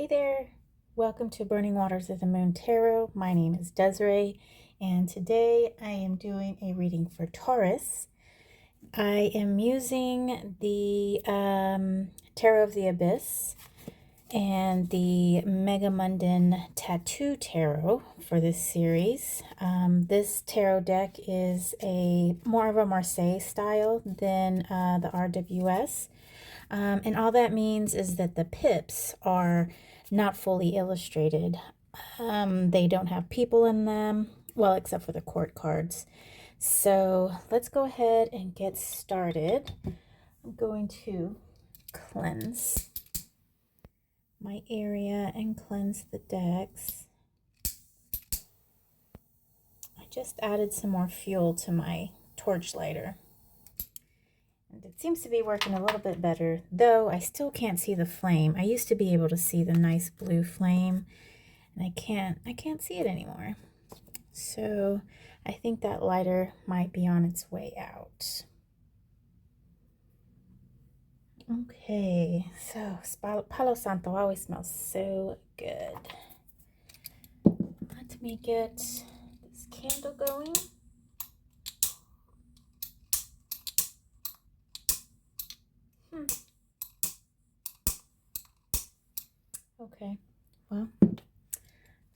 Hey there, welcome to Burning Waters of the Moon Tarot. My name is Desiree, and today I am doing a reading for Taurus. I am using the Tarot of the Abyss and the Megamunden Tattoo Tarot for this series. This tarot deck is more of a Marseille style than the RWS. And all that means is that the pips are not fully illustrated. They don't have people in them, well, except for the court cards. So let's go ahead and get started. I'm going to cleanse my area and cleanse the decks. I just added some more fuel to my torch lighter. And it seems to be working a little bit better, though I still can't see the flame. I used to be able to see the nice blue flame, and I can't see it anymore. So I think that lighter might be on its way out. Okay, so Palo Santo always smells so good. Let me get this candle going. Okay, well, I'm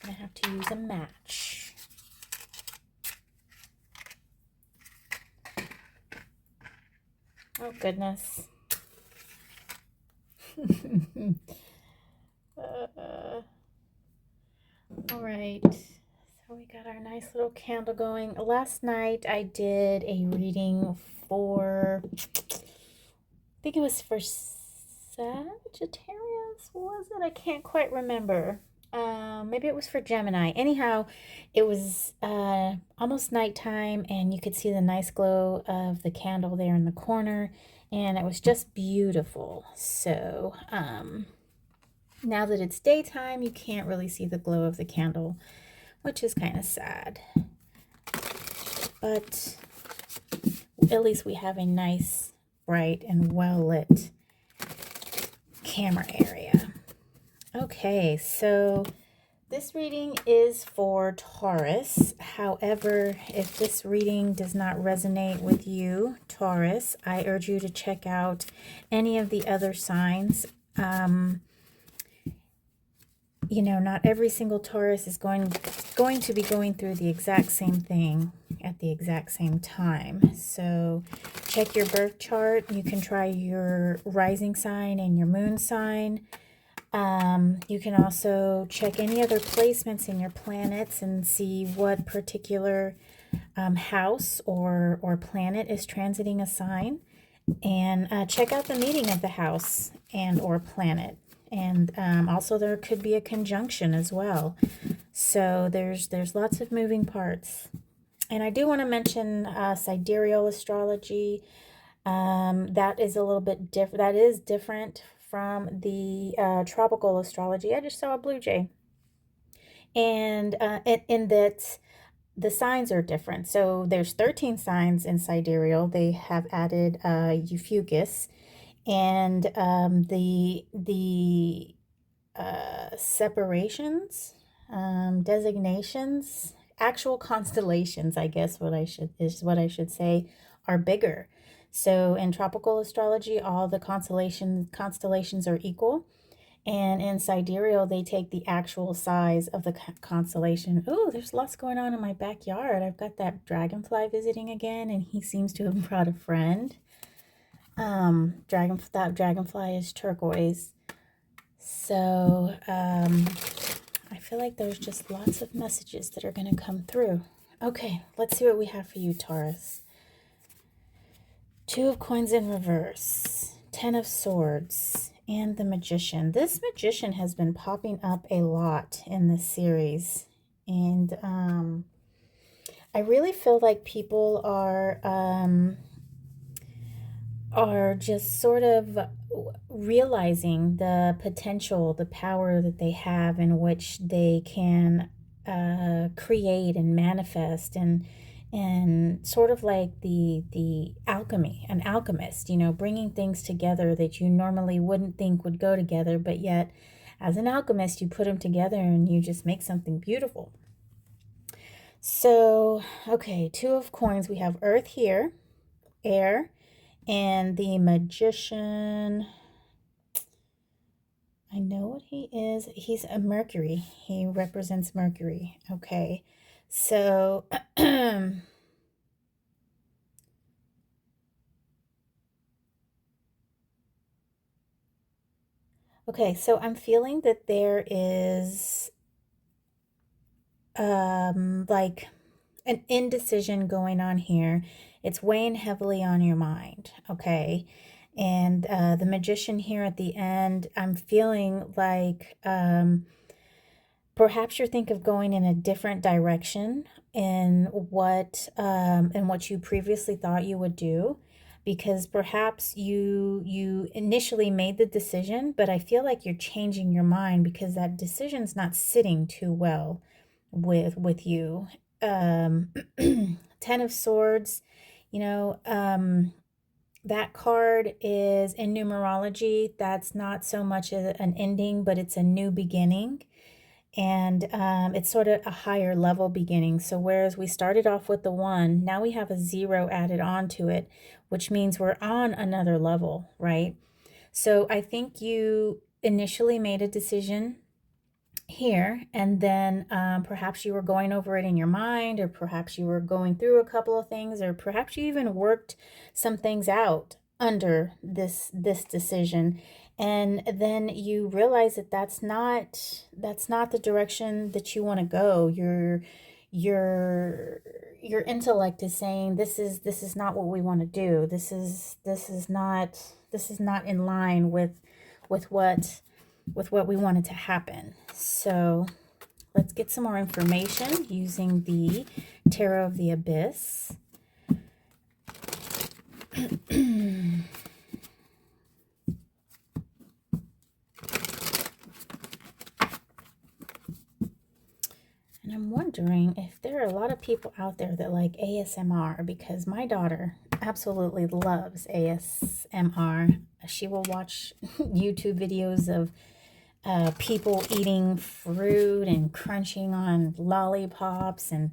gonna have to use a match. Oh goodness. All right, so we got our nice little candle going. Last night I did a reading for, I think it was for Sagittarius, was it? I can't quite remember. Maybe it was for Gemini. Anyhow, it was almost nighttime, and you could see the nice glow of the candle there in the corner, and it was just beautiful. So now that it's daytime, you can't really see the glow of the candle, which is kind of sad. But at least we have a nice, bright, and well-lit camera area. Okay, so this reading is for Taurus. However, if this reading does not resonate with you, Taurus, I urge you to check out any of the other signs. You know, not every single Taurus is going to be going through the exact same thing at the exact same time. So check your birth chart. You can try your rising sign and your moon sign. You can also check any other placements in your planets and see what particular house or planet is transiting a sign. And check out the meeting of the house and or planet. And also there could be a conjunction as well. So there's lots of moving parts. And I do want to mention Sidereal Astrology. That is a little bit different. That is different from the tropical astrology. I just saw a blue jay. And in that the signs are different. So there's 13 signs in Sidereal. They have added Euphugis. And the separations, designations, actual constellations, I guess what I should say, are bigger. So in tropical astrology, all the constellations are equal. And in Sidereal, they take the actual size of the constellation. Oh, there's lots going on in my backyard. I've got that dragonfly visiting again, and he seems to have brought a friend. That dragonfly is turquoise. So I feel like there's just lots of messages that are going to come through. Okay, let's see what we have for you, Taurus. 2 of coins in reverse, 10 of swords, and the magician. This magician has been popping up a lot in this series, and I really feel like people are just sort of realizing the potential, the power that they have, in which they can create and manifest, and sort of like the alchemy, an alchemist, you know, bringing things together that you normally wouldn't think would go together, but yet as an alchemist, you put them together and you just make something beautiful. So, okay, Two of Coins. We have Earth here, air, and the Magician. I know what he is. He's a Mercury. He represents Mercury. Okay, so okay, so I'm feeling that there is like an indecision going on here. It's weighing heavily on your mind, okay? And the Magician here at the end, I'm feeling like perhaps you're thinking of going in a different direction in what you previously thought you would do, because perhaps you initially made the decision, but I feel like you're changing your mind because that decision's not sitting too well with you. um Ten of Swords, you know, that card is in numerology. That's not so much an ending, but it's a new beginning. And it's sort of a higher level beginning. So whereas we started off with the 1, now we have a 0 added on to it, which means we're on another level, right? So I think you initially made a decision here, and then perhaps you were going over it in your mind, or perhaps you were going through a couple of things, or perhaps you even worked some things out under this decision, and then you realize that that's not the direction that you want to go. Your intellect is saying this is not what we want to do. This is not in line with what we wanted to happen. So let's get some more information using the Tarot of the Abyss. And I'm wondering if there are a lot of people out there that like ASMR, because my daughter absolutely loves ASMR. She will watch YouTube videos of people eating fruit and crunching on lollipops, and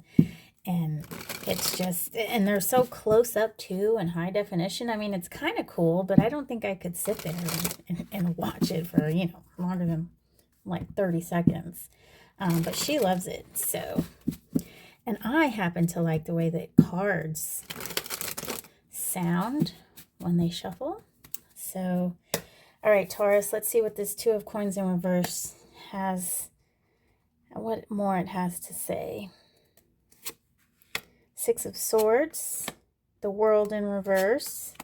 it's just, and they're so close up too, and high definition. I mean, it's kind of cool, but I don't think I could sit there and watch it for, longer than like 30 seconds. But she loves it. So, and I happen to like the way that cards sound when they shuffle. So, all right, Taurus, let's see what this Two of Coins in reverse has, what more it has to say. Six of Swords, the World in reverse,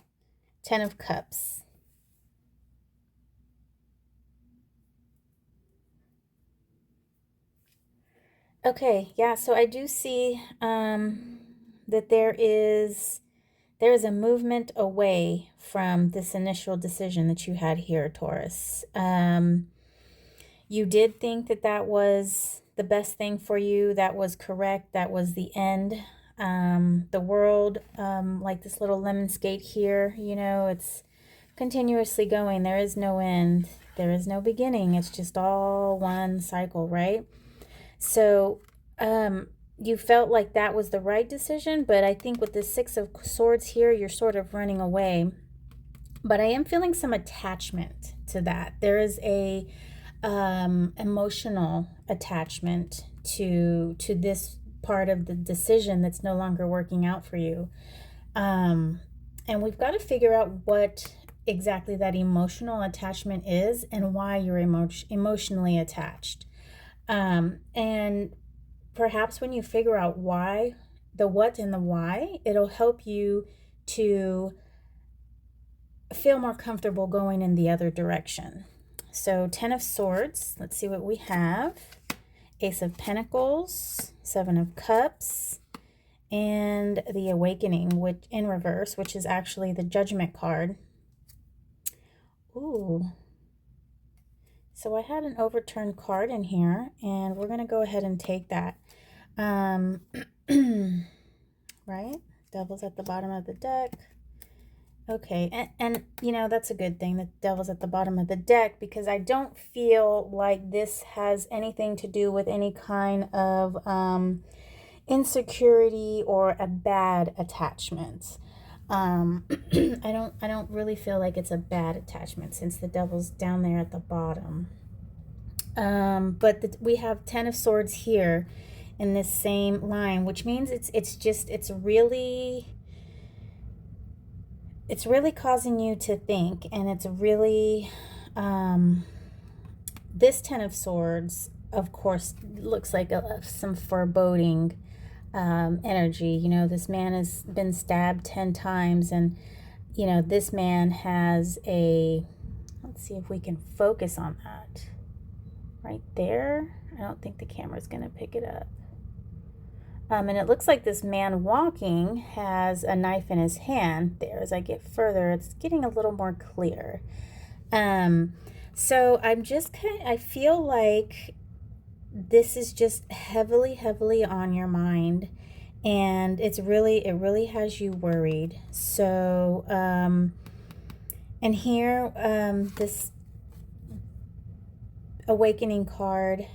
Ten of Cups. Okay, yeah, so I do see that there is a movement away from this initial decision that you had here, Taurus. You did think that that was the best thing for you. That was correct. That was the end. The world, like this little lemon skate here, it's continuously going. There is no end. There is no beginning. It's just all one cycle, right? So you felt like that was the right decision, but I think with the Six of Swords here, you're sort of running away. But I am feeling some attachment to that. There is a emotional attachment to this part of the decision that's no longer working out for you. And we've got to figure out what exactly that emotional attachment is and why you're emotionally attached. And perhaps when you figure out why, the what and the why, it'll help you to feel more comfortable going in the other direction. So 10 of Swords, let's see what we have. Ace of Pentacles, Seven of Cups, and the Awakening, which in reverse, which is actually the Judgment card. Ooh. So I had an overturned card in here, and we're going to go ahead and take that. Right? Devil's at the bottom of the deck. Okay, and you know, that's a good thing. The devil's at the bottom of the deck, because I don't feel like this has anything to do with any kind of insecurity or a bad attachment. I don't really feel like it's a bad attachment, since the devil's down there at the bottom. But we have 10 of Swords here in this same line, which means it's really causing you to think, and it's really this 10 of Swords, of course, looks like some foreboding energy. You know, this man has been stabbed 10 times, and you know, this man has a, let's see if we can focus on that right there. I don't think the camera's going to pick it up. And it looks like this man walking has a knife in his hand. There, as I get further, it's getting a little more clear. So I feel like this is just heavily on your mind, and it really has you worried. So, and here, this awakening card,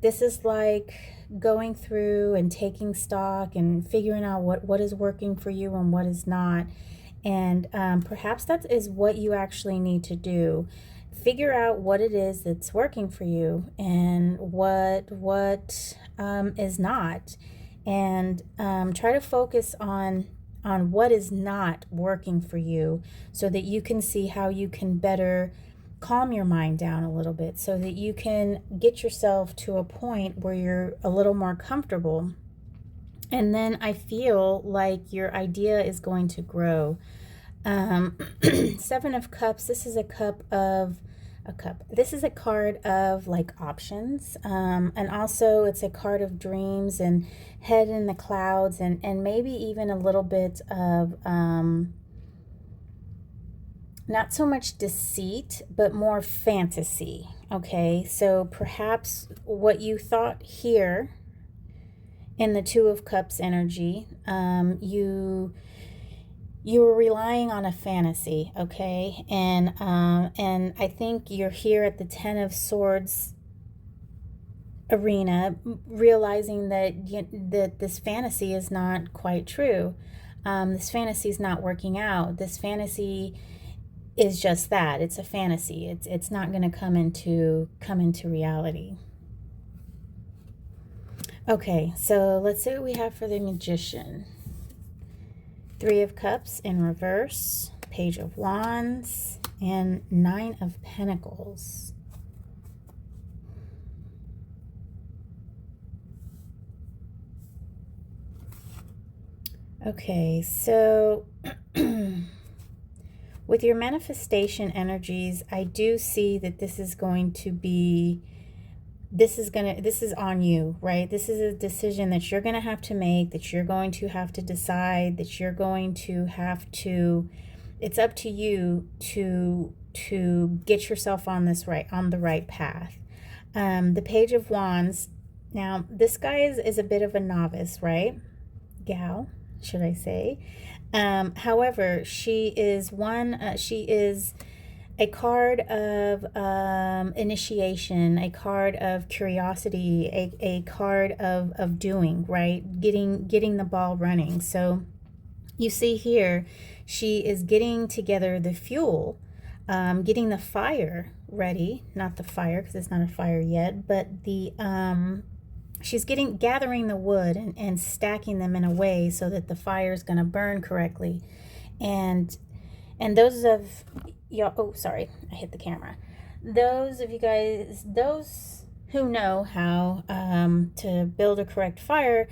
this is like going through and taking stock and figuring out what is working for you and what is not. And perhaps that is what you actually need to do. Figure out what it is that's working for you and what is not, and try to focus on what is not working for you, so that you can see how you can better calm your mind down a little bit, so that you can get yourself to a point where you're a little more comfortable. And then I feel like your idea is going to grow. 7 of Cups, this is a this is a card of like options, and also it's a card of dreams and head in the clouds, and maybe even a little bit of not so much deceit, but more fantasy. Okay, so perhaps what you thought here in the 2 of Cups energy, you were relying on a fantasy, okay? And I think you're here at the 10 of Swords arena, realizing that this fantasy is not quite true. This fantasy is not working out. This fantasy is just that. It's a fantasy. It's not going to come into reality. Okay, so let's see what we have for the Magician. 3 of Cups in reverse, Page of Wands, and 9 of Pentacles. Okay, so with your manifestation energies, I do see that this is going to be, this is on you, right? This is a decision that you're going to have to make, that you're going to have to decide, that you're going to have to, it's up to you to get yourself on the right path. The Page of Wands, now this guy is a bit of a novice, right? Gal, should I say. However, she is a card of initiation, a card of curiosity, a card of doing, right? Getting the ball running. So you see here, she is getting together the fuel, getting the fire ready, not the fire because it's not a fire yet, but the she's gathering the wood and stacking them in a way so that the fire is going to burn correctly. And those of y'all, oh, sorry, I hit the camera. Those of you guys, those who know how to build a correct fire,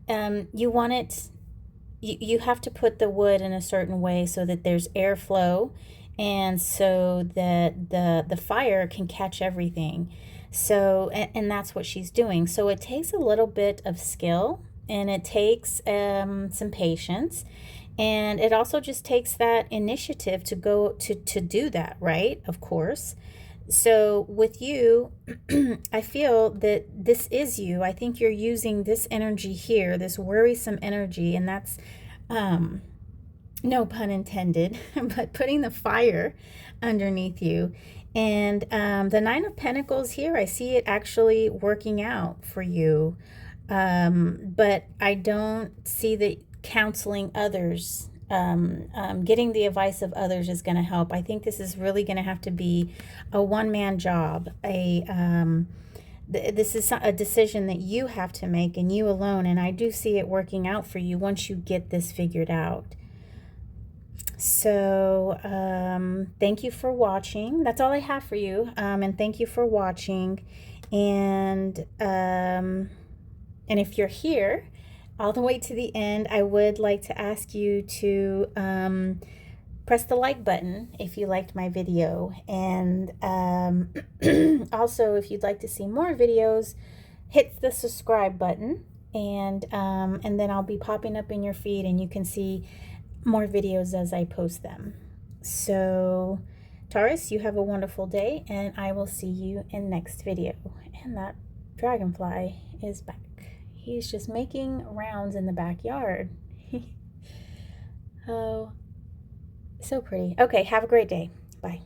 you want it, you have to put the wood in a certain way so that there's airflow, and so that the fire can catch everything. So, and that's what she's doing. So it takes a little bit of skill, and it takes some patience, and it also just takes that initiative to go to do that, right? Of course. So with you, I feel that this is you. I think you're using this energy here, this worrisome energy, and that's no pun intended, but putting the fire underneath you. And the Nine of Pentacles here, I see it actually working out for you. But I don't see that counseling others, getting the advice of others is going to help. I think this is really going to have to be a one-man job, this is a decision that you have to make, and you alone, and I do see it working out for you once you get this figured out. So thank you for watching. That's all I have for you. And thank you for watching. And if you're here all the way to the end, I would like to ask you to press the like button if you liked my video. And also, if you'd like to see more videos, hit the subscribe button. And then I'll be popping up in your feed, and you can see more videos as I post them. So Taurus, you have a wonderful day, and I will see you in next video. And that dragonfly is back. He's just making rounds in the backyard. Oh, so pretty. Okay, have a great day. Bye.